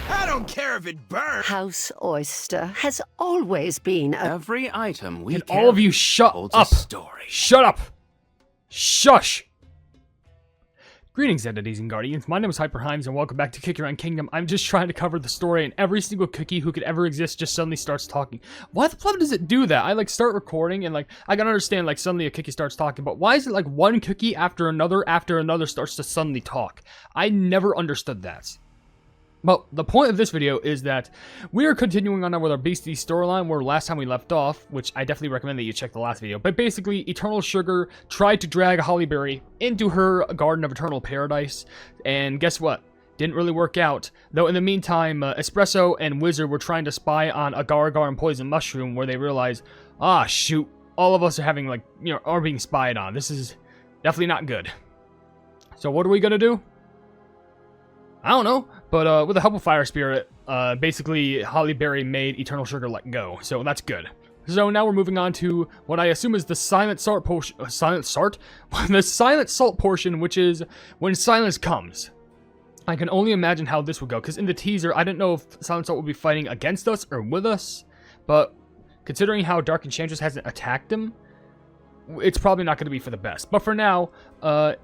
I don't care if it burns. House Oyster has always been a... Every item we Can all of you shut holds up? a story. Shut up! Shush! Greetings, entities and guardians. My name is HyperHimes, and welcome back to Kick Your Own Kingdom. I'm just trying to cover the story, and every single cookie who could ever exist just suddenly starts talking. Why the fuck does it do that? I start recording, and I can understand suddenly a cookie starts talking, but why is it one cookie after another starts to suddenly talk? I never understood that. Well, the point of this video is that we are continuing on with our Beasty storyline where last time we left off, which I definitely recommend that you check the last video. But basically, Eternal Sugar tried to drag Hollyberry into her Garden of Eternal Paradise, and guess what? Didn't really work out. Though in the meantime, Espresso and Wizard were trying to spy on Agar-Agar and Poison Mushroom, where they realized, ah, shoot, all of us are having, are being spied on. This is definitely not good. So what are we gonna do? I don't know, but with the help of Fire Spirit, basically Hollyberry made Eternal Sugar let go, so that's good. So now we're moving on to what I assume is the Silent Salt portion, the Silent Salt portion, which is when silence comes. I can only imagine how this would go, because in the teaser, I didn't know if Silent Salt would be fighting against us or with us, but considering how Dark Enchantress hasn't attacked him, it's probably not going to be for the best. But for now,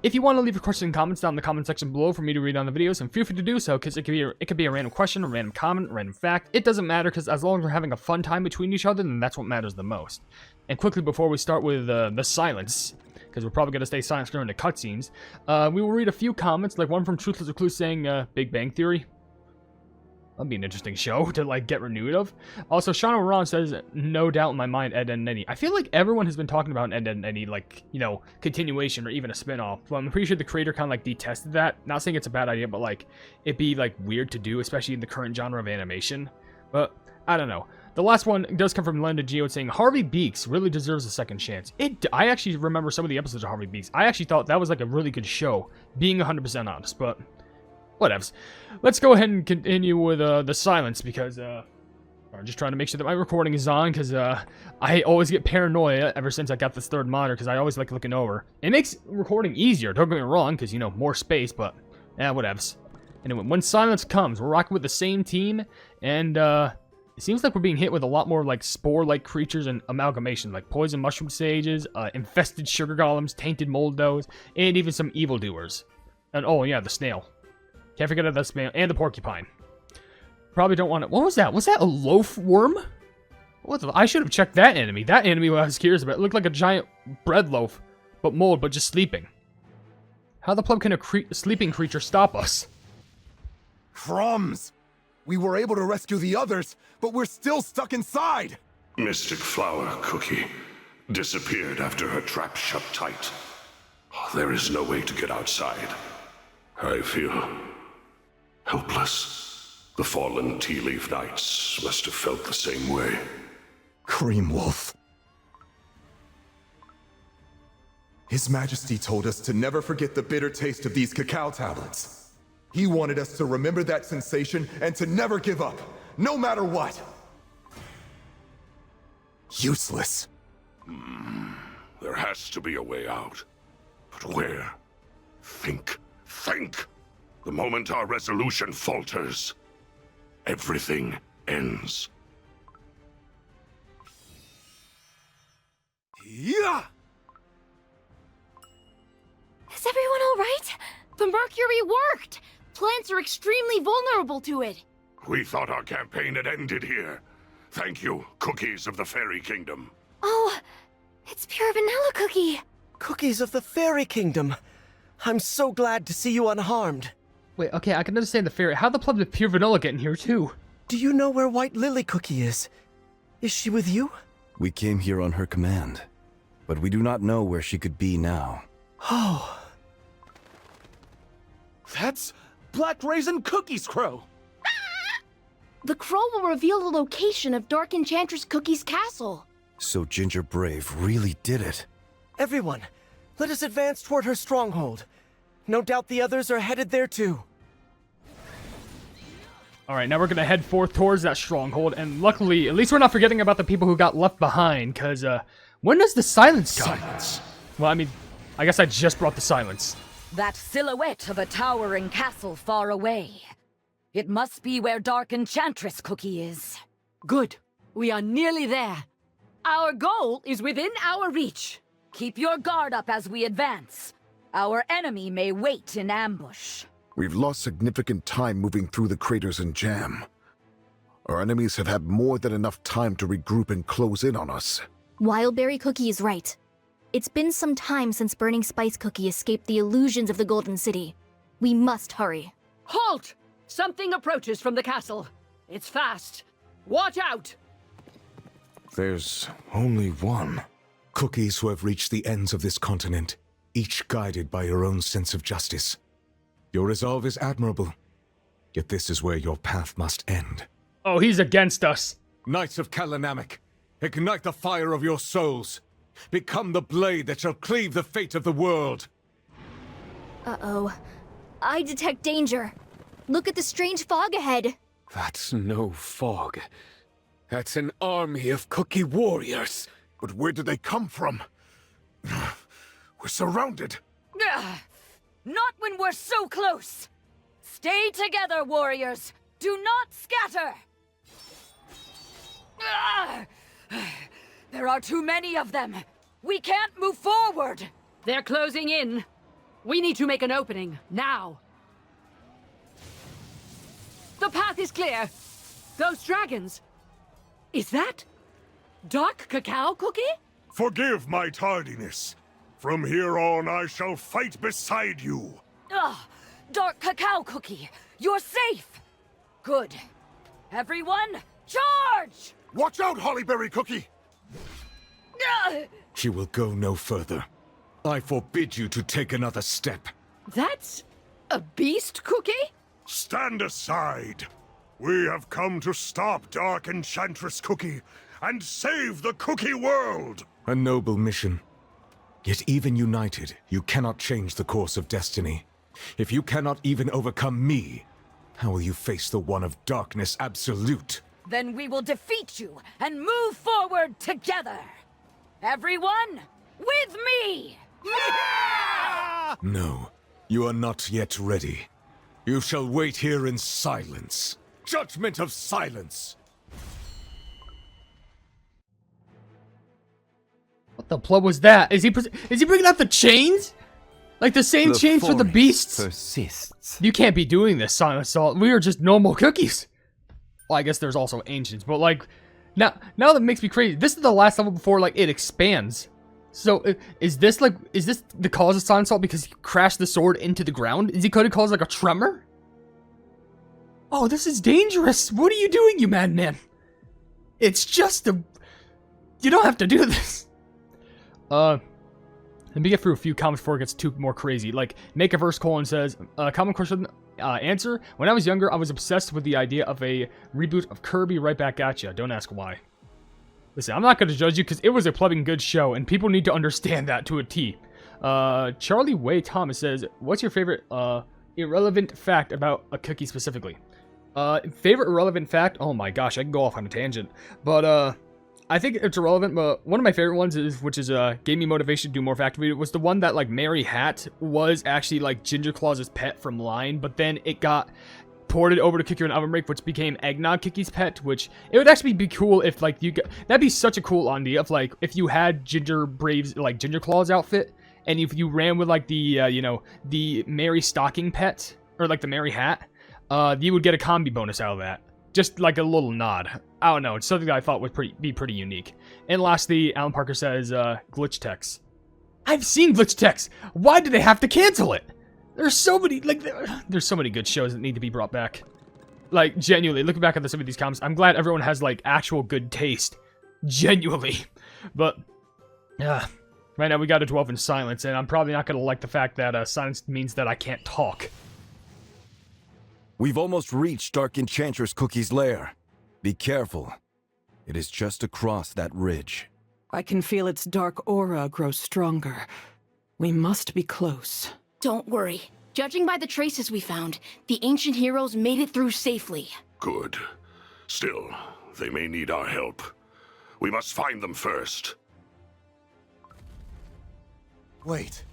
if you want to leave your question and comments down in the comment section below for me to read on the videos, and feel free to do so, because it could be a random question, a random comment, a random fact. It doesn't matter, because as long as we're having a fun time between each other, then that's what matters the most. And quickly before we start with the silence, because we're probably going to stay silent during the cutscenes, we will read a few comments, like one from Truthless Recluse saying, Big Bang Theory. That'd be an interesting show to, get renewed of. Also, Shauna Moran says, no doubt in my mind, Ed, Edd n Eddy. I feel like everyone has been talking about Ed, Edd n Eddy, continuation or even a spin-off. Well, I'm pretty sure the creator kind of, detested that. Not saying it's a bad idea, but, it'd be, weird to do, especially in the current genre of animation. But, I don't know. The last one does come from Linda Geo saying, Harvey Beaks really deserves a second chance. I actually remember some of the episodes of Harvey Beaks. I actually thought that was, a really good show, being 100% honest, but... whatevs. Let's go ahead and continue with the silence, because I'm just trying to make sure that my recording is on, because I always get paranoia ever since I got this third monitor, because I always like looking over. It makes recording easier, don't get me wrong, because, more space, but, whatevs. Anyway, when silence comes, we're rocking with the same team, and it seems like we're being hit with a lot more, spore-like creatures and amalgamation, like poison mushroom sages, infested sugar golems, tainted moldos, and even some evildoers. And, oh yeah, the snail. Can't forget about the snail and the porcupine. Probably don't want to... what was that? Was that a loaf worm? What the... I should have checked that enemy. That enemy I was curious about. It looked like a giant bread loaf, but mold, but just sleeping. How the plum can a sleeping creature stop us? Crumbs! We were able to rescue the others, but we're still stuck inside! Mystic Flower Cookie disappeared after her trap shut tight. There is no way to get outside. I feel helpless. The fallen Tea Leaf Knights must have felt the same way. Cream Wolf. His Majesty told us to never forget the bitter taste of these cacao tablets. He wanted us to remember that sensation and to never give up, no matter what. Useless. There has to be a way out. But where? Think. The moment our resolution falters, everything ends. Yeah! Is everyone all right? The mercury worked! Plants are extremely vulnerable to it. We thought our campaign had ended here. Thank you, Cookies of the Fairy Kingdom. Oh, it's pure vanilla cookie. Cookies of the Fairy Kingdom. I'm so glad to see you unharmed. Wait, okay, I can understand the fairy. How the plum did pure vanilla get in here, too? Do you know where White Lily Cookie is? Is she with you? We came here on her command, but we do not know where she could be now. Oh. That's Black Raisin Cookie's crow. The crow will reveal the location of Dark Enchantress Cookie's castle. So Ginger Brave really did it. Everyone, let us advance toward her stronghold. No doubt the others are headed there too. Alright, now we're gonna head forth towards that stronghold, and luckily, at least we're not forgetting about the people who got left behind, because, when does the silence come? Silence. Well, I mean, I guess I just brought the silence. That silhouette of a towering castle far away. It must be where Dark Enchantress Cookie is. Good. We are nearly there. Our goal is within our reach. Keep your guard up as we advance. Our enemy may wait in ambush. We've lost significant time moving through the craters and jam. Our enemies have had more than enough time to regroup and close in on us. Wildberry Cookie is right. It's been some time since Burning Spice Cookie escaped the illusions of the Golden City. We must hurry. Halt! Something approaches from the castle. It's fast. Watch out! There's only one. Cookies who have reached the ends of this continent, each guided by your own sense of justice. Your resolve is admirable, yet this is where your path must end. Oh, he's against us. Knights of Kalanamek, ignite the fire of your souls. Become the blade that shall cleave the fate of the world. Uh-oh. I detect danger. Look at the strange fog ahead. That's no fog. That's an army of cookie warriors. But where did they come from? We're surrounded. Not when we're so close! Stay together, warriors! Do not scatter! There are too many of them! We can't move forward! They're closing in. We need to make an opening, now. The path is clear. Those dragons. Is that Dark Cacao Cookie? Forgive my tardiness. From here on, I shall fight beside you. Dark Cacao Cookie, you're safe! Good. Everyone, charge! Watch out, Hollyberry Cookie! She will go no further. I forbid you to take another step. That's a beast cookie? Stand aside. We have come to stop Dark Enchantress Cookie and save the cookie world. A noble mission. Yet even united, you cannot change the course of destiny. If you cannot even overcome me, how will you face the one of darkness absolute? Then we will defeat you and move forward together! Everyone, with me! No, you are not yet ready. You shall wait here in silence. Judgment of silence! What the plug was that? Is he bringing out the chains? Like the same chains for the beasts? Persists. You can't be doing this, Silent Salt. We are just normal cookies. Well, I guess there's also ancients, but like, now that makes me crazy. This is the last level before like it expands. So is this the cause of Silent Salt because he crashed the sword into the ground? Is he going to cause like a tremor? Oh, this is dangerous. What are you doing, you madman? It's just a... You don't have to do this. Let me get through a few comments before it gets too more crazy. Like, Make a Verse colon says, common question, answer. When I was younger, I was obsessed with the idea of a reboot of Kirby right back at ya. Don't ask why. Listen, I'm not going to judge you because it was a plugging good show, and people need to understand that to a T. Charlie Way Thomas says, what's your favorite irrelevant fact about a cookie specifically? Favorite irrelevant fact? Oh my gosh, I can go off on a tangent. But, I think it's irrelevant, but one of my favorite ones which gave me motivation to do more fact read, was the one that, like, Mary Hat was actually, like, Ginger Claw's pet from Line, but then it got ported over to Cookie and OvenBreak, which became Eggnog Cookie's pet, which it would actually be cool if, like, that'd be such a cool idea of, like, if you had Ginger Brave's, like, Ginger Claw's outfit, and if you ran with, like, the, the Mary Stocking pet, or, like, the Mary Hat, you would get a combi bonus out of that. Just like a little nod. I don't know. It's something that I thought would be pretty unique. And lastly, Alan Parker says, glitch text. I've seen glitch text. Why do they have to cancel it? There's so many, like, there's so many good shows that need to be brought back. Like, genuinely, looking back at some of these comments, I'm glad everyone has, like, actual good taste. Genuinely. But, right now we gotta dwell in silence, and I'm probably not gonna like the fact that silence means that I can't talk. We've almost reached Dark Enchantress Cookie's lair. Be careful. It is just across that ridge. I can feel its dark aura grow stronger. We must be close. Don't worry. Judging by the traces we found, the ancient heroes made it through safely. Good. Still, they may need our help. We must find them first. Wait.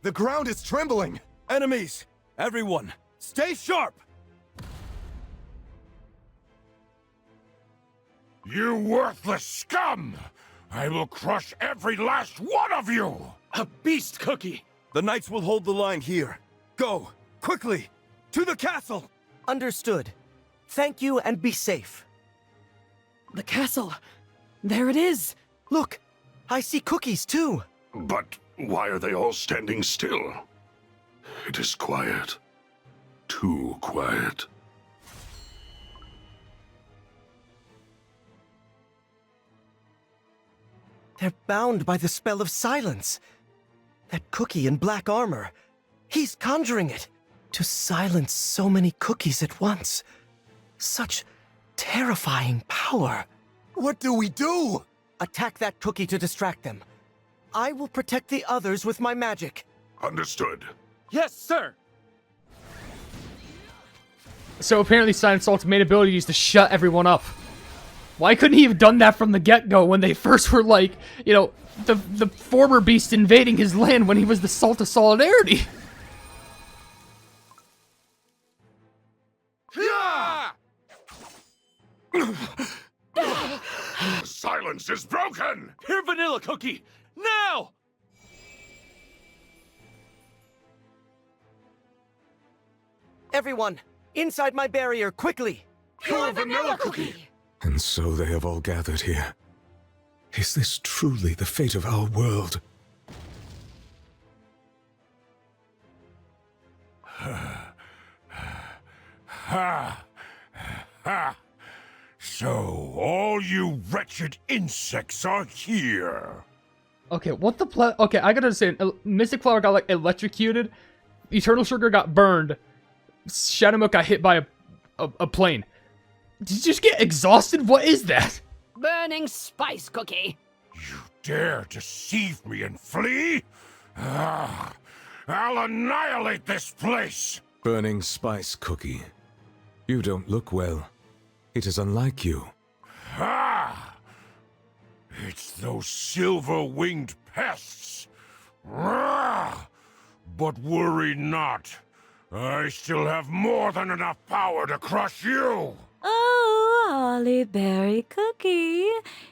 The ground is trembling! Enemies! Everyone, stay sharp! You worthless scum! I will crush every last one of you! A beast cookie! The knights will hold the line here. Go, quickly, to the castle! Understood. Thank you and be safe. The castle. There it is. Look, I see cookies too. But why are they all standing still? It is quiet. Too quiet. They're bound by the spell of silence. That cookie in black armor. He's conjuring it to silence so many cookies at once. Such terrifying power. What do we do? Attack that cookie to distract them. I will protect the others with my magic. Understood. Yes, sir! So apparently Silent Salt's main ability is to shut everyone up. Why couldn't he have done that from the get-go when they first were like, you know, the former beast invading his land when he was the Salt of Solidarity? Silence is broken! Here, vanilla cookie! Now! Everyone, inside my barrier, quickly! Pure vanilla cookie! And so they have all gathered here. Is this truly the fate of our world? So, all you wretched insects are here. Okay, what the okay, I gotta understand. Mystic Flower got, like, electrocuted. Eternal Sugar got burned. Shadow Milk got hit by a plane. Did you just get exhausted? What is that? Burning spice cookie. You dare deceive me and flee? I'll annihilate this place! Burning spice cookie. You don't look well. It is unlike you. It's those silver-winged pests. But worry not. I still have more than enough power to crush you! Oh, Holly Berry Cookie,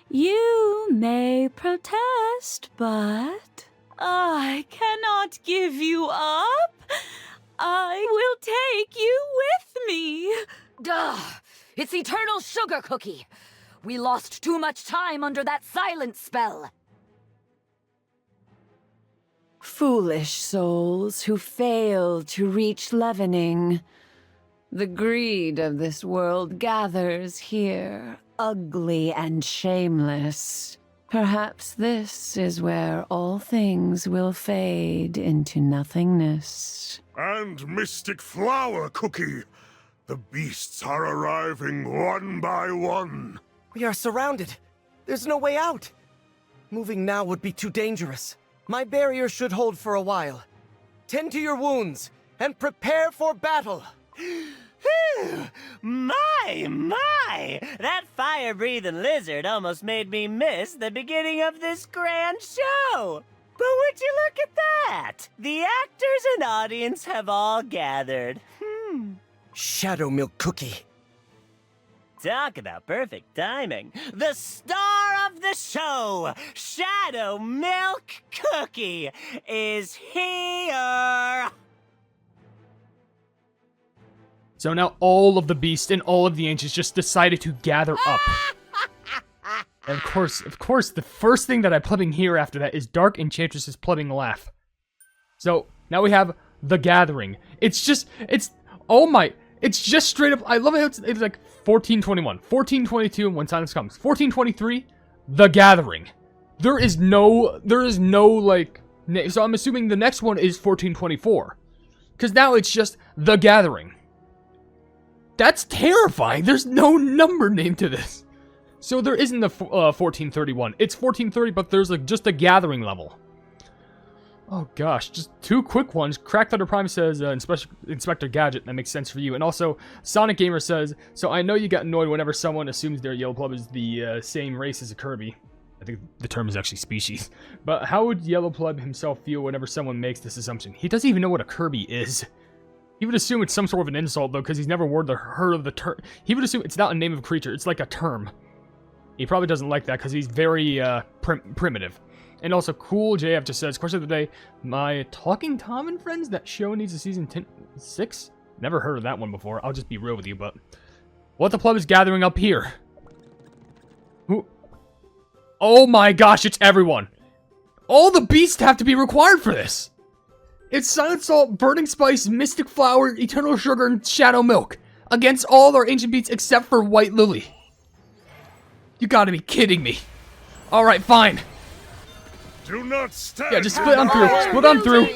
you may protest, but I cannot give you up. I will take you with me. Duh! It's Eternal Sugar Cookie. We lost too much time under that silence spell. Foolish souls who fail to reach leavening. The greed of this world gathers here, ugly and shameless. Perhaps this is where all things will fade into nothingness. And Mystic Flower Cookie! The beasts are arriving one by one. We are surrounded. There's no way out. Moving now would be too dangerous. My barrier should hold for a while. Tend to your wounds and prepare for battle. My! That fire-breathing lizard almost made me miss the beginning of this grand show! But would you look at that? The actors and audience have all gathered. Shadow Milk Cookie. Talk about perfect timing. The star of the show, Shadow Milk Cookie, is here! So now all of the beasts and all of the ancients just decided to gather up. And of course, the first thing that I'm plumbing here after that is Dark Enchantress's plumbing laugh. So now we have the gathering. It's just straight up. I love it. It's like 1421, 1422 when silence comes. 1423, the gathering. There is no like. So I'm assuming the next one is 1424, because now it's just the gathering. That's terrifying. There's no number named to this. So there isn't the 1431. It's 1430, but there's like just a gathering level. Oh gosh, just two quick ones. Crack Thunder Prime says, Inspector Gadget, that makes sense for you. And also, Sonic Gamer says, so I know you got annoyed whenever someone assumes their Yellow Plum is the same race as a Kirby. I think the term is actually species. But how would Yellow Pleb himself feel whenever someone makes this assumption? He doesn't even know what a Kirby is. He would assume it's some sort of an insult, though, because he's never heard of the term. He would assume it's not a name of a creature, it's like a term. He probably doesn't like that, because he's very primitive. And also, Cool JF just says, question of the day, my Talking Tom and Friends, that show needs a season 6? Never heard of that one before, I'll just be real with you, but... What the pleb is gathering up here? Who? Oh my gosh, it's everyone! All the beasts have to be required for this! It's Silent Salt, Burning Spice, Mystic Flower, Eternal Sugar, and Shadow Milk. Against all our ancient beasts except for White Lily. You gotta be kidding me. Alright, fine. Do not stand. Yeah, just split on through. Split on through.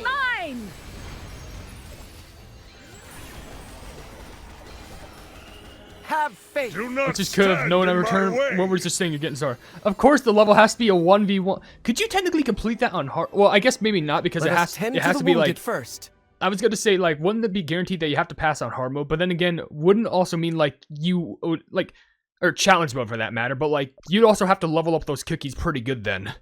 Have faith. I just could have known I returned. What was this thing you're getting sorry? Of course, the level has to be a 1v1. Could you technically complete that on hard? Well, I guess maybe not because it has to be like first. I was gonna say like wouldn't it be guaranteed that you have to pass on hard mode? But then again, wouldn't also mean like you like or challenge mode for that matter. But like you'd also have to level up those cookies pretty good then.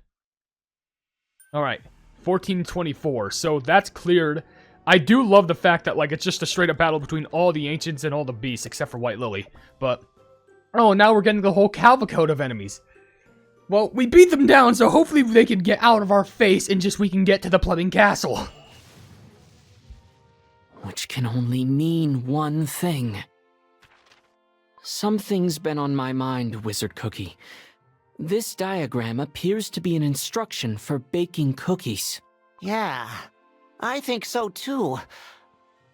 All right, 1424. So that's cleared. I do love the fact that, like, it's just a straight-up battle between all the Ancients and all the Beasts, except for White Lily. But, oh, now we're getting the whole cavalcade of enemies. Well, we beat them down, so hopefully they can get out of our face and just we can get to the Plebing Castle. Which can only mean one thing. Something's been on my mind, Wizard Cookie. This diagram appears to be an instruction for baking cookies. Yeah. I think so too.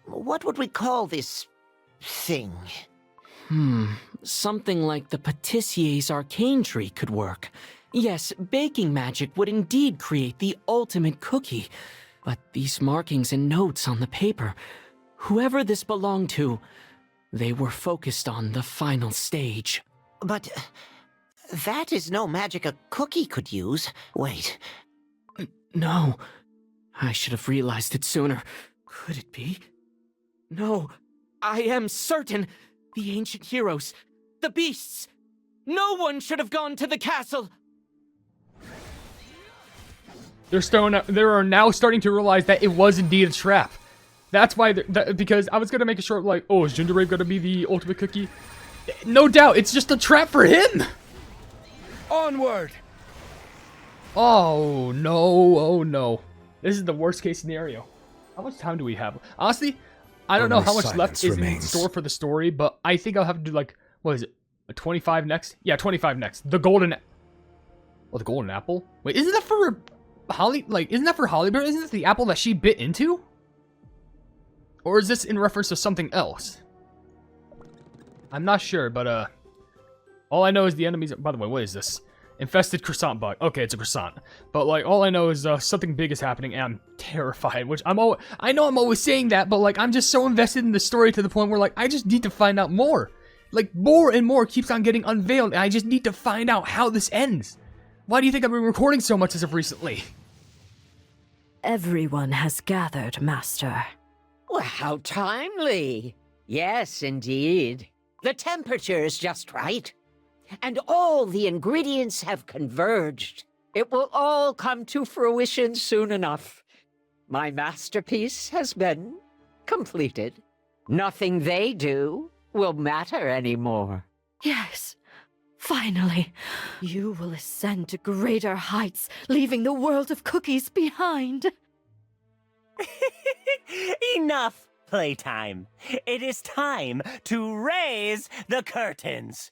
What would we call this thing? Something like the Patissier's arcane tree could work. Yes, baking magic would indeed create the ultimate cookie. But these markings and notes on the paper, whoever this belonged to, they were focused on the final stage. But that is no magic a cookie could use. Wait. No. I should have realized it sooner. Could it be? No, I am certain. The ancient heroes, the beasts, no one should have gone to the castle. They are now starting to realize that it was indeed a trap. That's why, because I was gonna make a short like, oh, is Gingerbrave gonna be the ultimate cookie? No doubt, it's just a trap for him. Onward. Oh no! Oh no! This is the worst case scenario. How much time do we have? Honestly, I don't know how much left is in store for the story, but I think I'll have to do like, what is it? A 25 next? Yeah, 25 next. The golden... Oh, the golden apple? Wait, isn't that for Holly? Like, isn't that for Hollyberry? Isn't that the apple that she bit into? Or is this in reference to something else? I'm not sure, but all I know is the enemies... By the way, what is this? Infested croissant bug. Okay, it's a croissant. But, like, all I know is something big is happening, and I'm terrified, which I know I'm always saying that, but, like, I'm just so invested in the story to the point where, like, I just need to find out more. Like, more and more keeps on getting unveiled, and I just need to find out how this ends. Why do you think I've been recording so much as of recently? Everyone has gathered, Master. Well, how timely. Yes, indeed. The temperature is just right. And all the ingredients have converged. It will all come to fruition soon enough. My masterpiece has been completed. Nothing they do will matter anymore. Yes, finally. You will ascend to greater heights, leaving the world of cookies behind. Enough playtime. It is time to raise the curtains.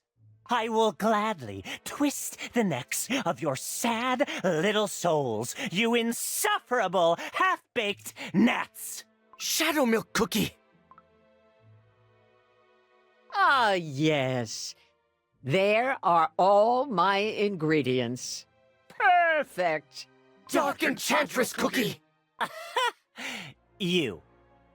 I will gladly twist the necks of your sad little souls, you insufferable half-baked gnats. Shadow milk cookie. Ah, yes. There are all my ingredients. Perfect. Dark Enchantress cookie. You.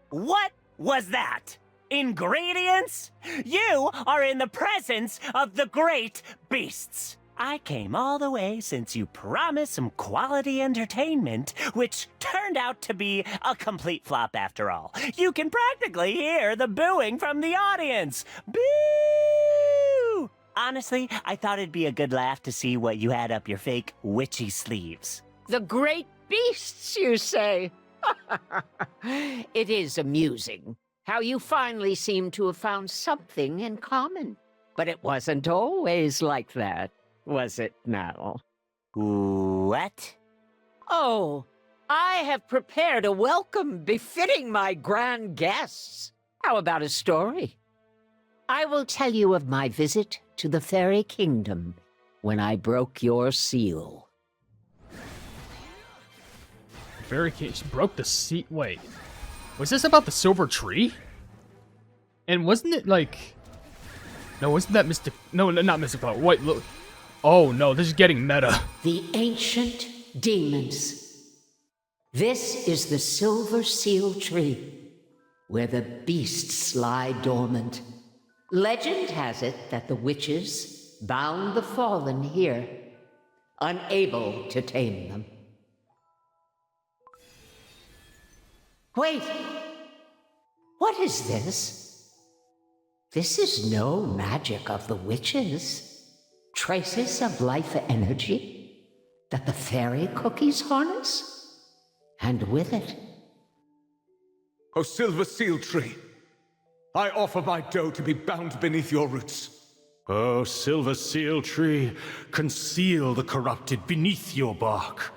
What was that? Ingredients? You are in the presence of the great beasts. I came all the way since you promised some quality entertainment, which turned out to be a complete flop after all. You can practically hear the booing from the audience. Boo! Honestly, I thought it'd be a good laugh to see what you had up your fake witchy sleeves. The great beasts, you say? It is amusing how you finally seem to have found something in common. But it wasn't always like that, was it now? What? Oh, I have prepared a welcome befitting my grand guests. How about a story? I will tell you of my visit to the Fairy Kingdom when I broke your seal. Fairy King broke the seat. Wait, was this about the silver tree? And wasn't it like? No, wasn't that Mystic? No, not Mystic Flower. Wait, look. Oh no, this is getting meta. The ancient demons. This is the silver seal tree, where the beasts lie dormant. Legend has it that the witches bound the fallen here, unable to tame them. Wait, what is this? This is no magic of the witches. Traces of life energy that the fairy cookies harness? And with it... O silver seal tree, I offer my dough to be bound beneath your roots. O silver seal tree, conceal the corrupted beneath your bark.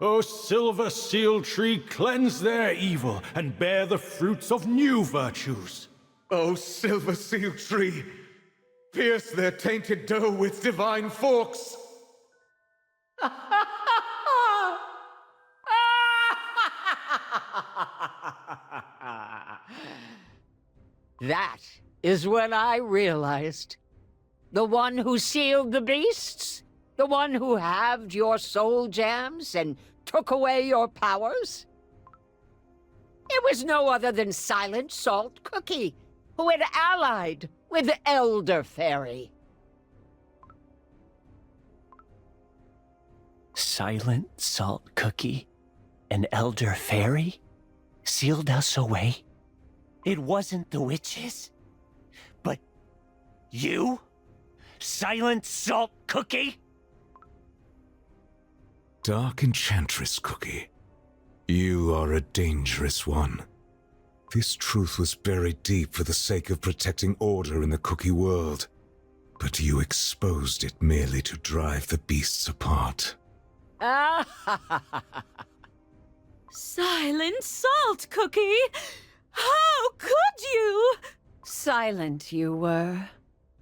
O silver seal tree, cleanse their evil and bear the fruits of new virtues. O silver seal tree, pierce their tainted dough with divine forks. That is when I realized. The one who sealed the beasts? The one who halved your soul gems and took away your powers? It was no other than Silent Salt Cookie, who had allied with the Elder Fairy. Silent Salt Cookie? An Elder Fairy? Sealed us away? It wasn't the witches, but you? Silent Salt Cookie? Dark Enchantress Cookie, you are a dangerous one. This truth was buried deep for the sake of protecting order in the cookie world, but you exposed it merely to drive the beasts apart. Silent Salt Cookie! How could you? Silent you were.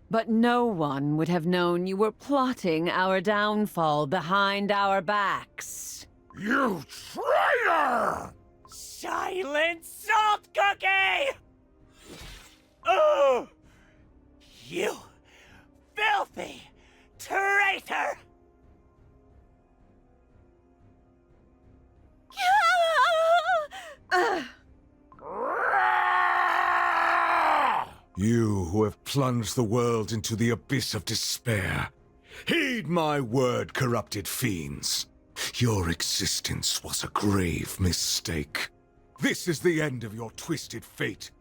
But no one would have known you were plotting our downfall behind our backs. You traitor! Silent Salt Cookie! Oh! You filthy traitor! You who have plunged the world into the abyss of despair. Heed my word, corrupted fiends. Your existence was a grave mistake. This is the end of your twisted fate.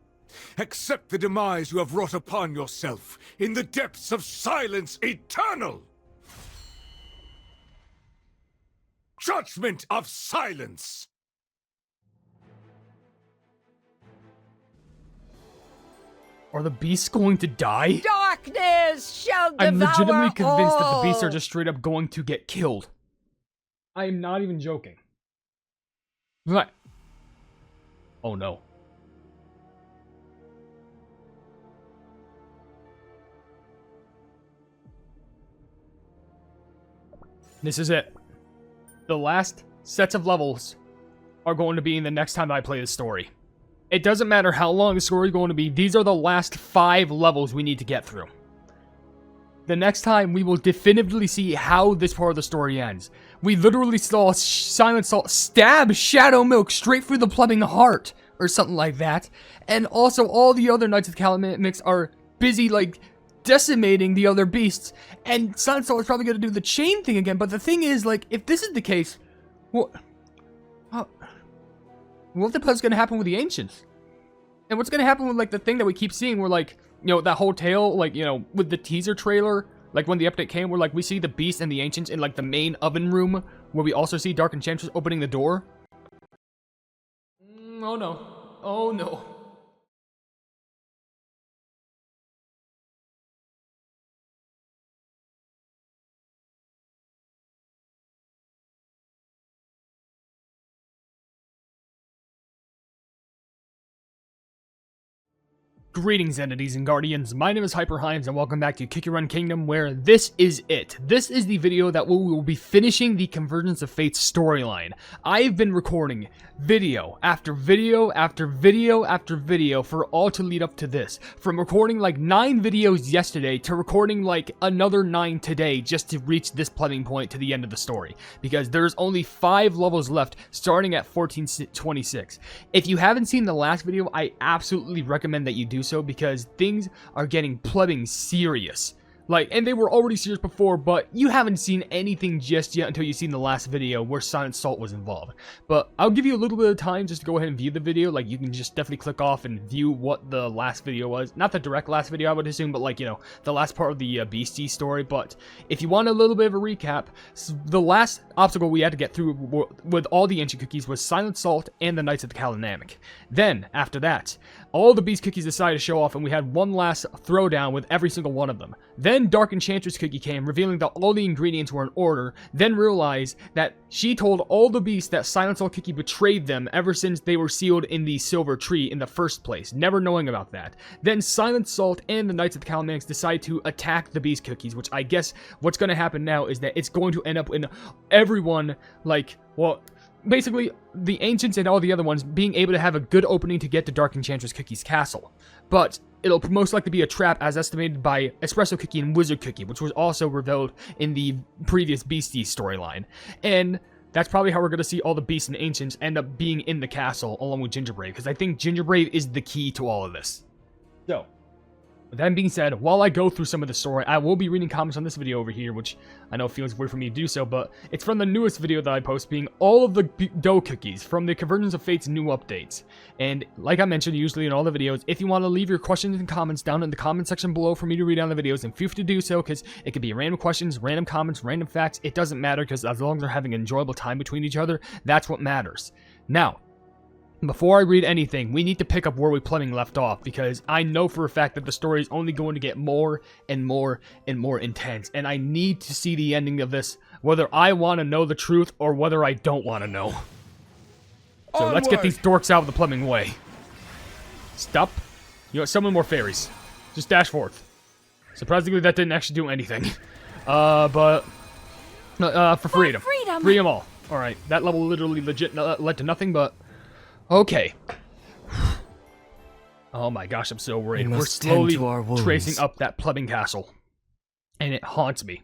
Accept the demise you have wrought upon yourself in the depths of silence eternal! Judgment of silence! Are the beasts going to die? Darkness shall devour I'm legitimately convinced that the beasts are all. just straight up going to get killed. I am not even joking. What? Oh no. This is it. The last sets of levels are going to be in the next time I play the story. It doesn't matter how long the story is going to be. These are the last 5 levels we need to get through. The next time, we will definitively see how this part of the story ends. We literally saw Silent Salt stab Shadow Milk straight through the plumbing heart, or something like that. And also, all the other Knights of Calamix are busy, like, decimating the other beasts. And Silent Salt is probably going to do the chain thing again. But the thing is, like, if this is the case, what the hell's going to happen with the Ancients? And what's going to happen with, like, the thing that we keep seeing where, like, you know, that whole tale, like, you know, with the teaser trailer Like when the update came, where like we see the Beast and the Ancients in like the main oven room, where we also see Dark Enchantress opening the door. Oh no. Oh no. Greetings, entities and guardians. My name is HyperHimes, and welcome back to Kick Your Run Kingdom, where this is it. This is the video that we will be finishing the Convergence of Fate storyline. I've been recording video after video after video after video for all to lead up to this. From recording like 9 videos yesterday to recording like another 9 today just to reach this plumbing point to the end of the story. Because there's only 5 levels left, starting at 1426. If you haven't seen the last video, I absolutely recommend that you do so, because things are getting plumbing serious. Like, and they were already serious before, but you haven't seen anything just yet until you've seen the last video where Silent Salt was involved. But I'll give you a little bit of time just to go ahead and view the video. Like, you can just definitely click off and view what the last video was. Not the direct last video, I would assume, but like, you know, the last part of the Beasty story. But if you want a little bit of a recap, the last obstacle we had to get through with all the ancient cookies was Silent Salt and the Knights of the Calanamic. Then, after that, all the Beast cookies decided to show off, and we had one last throwdown with every single one of them. Then Dark Enchantress cookie came, revealing that all the ingredients were in order, then realized that she told all the Beasts that Silent Salt cookie betrayed them ever since they were sealed in the silver tree in the first place, never knowing about that. Then Silent Salt and the Knights of the Calamanics decide to attack the Beast cookies, which I guess what's going to happen now is that it's going to end up in everyone, like, well, basically, the Ancients and all the other ones being able to have a good opening to get to Dark Enchantress Cookie's castle. But it'll most likely be a trap, as estimated by Espresso Cookie and Wizard Cookie, which was also revealed in the previous Beast-Yeast storyline. And that's probably how we're going to see all the Beasts and Ancients end up being in the castle, along with Gingerbrave, because I think Gingerbrave is the key to all of this. So, with that being said, while I go through some of the story, I will be reading comments on this video over here, which I know feels weird for me to do so, but it's from the newest video that I post, being all of the dough cookies from the Convergence of Fate's new updates. And like I mentioned, usually in all the videos, if you want to leave your questions and comments down in the comment section below for me to read on the videos, and feel free to do so, because it could be random questions, random comments, random facts. It doesn't matter, because as long as they're having an enjoyable time between each other, that's what matters. Now, before I read anything, we need to pick up where we plumbing left off, because I know for a fact that the story is only going to get more and more and more intense, and I need to see the ending of this, whether I want to know the truth or whether I don't want to know. So let's get these dorks out of the plumbing way. Stop. You know, summon more fairies. Just dash forth. Surprisingly, that didn't actually do anything. For freedom. Free them all. Alright, that level literally legit led to nothing, but okay. Oh my gosh, I'm so worried. We're slowly tracing up that plumbing castle. And it haunts me.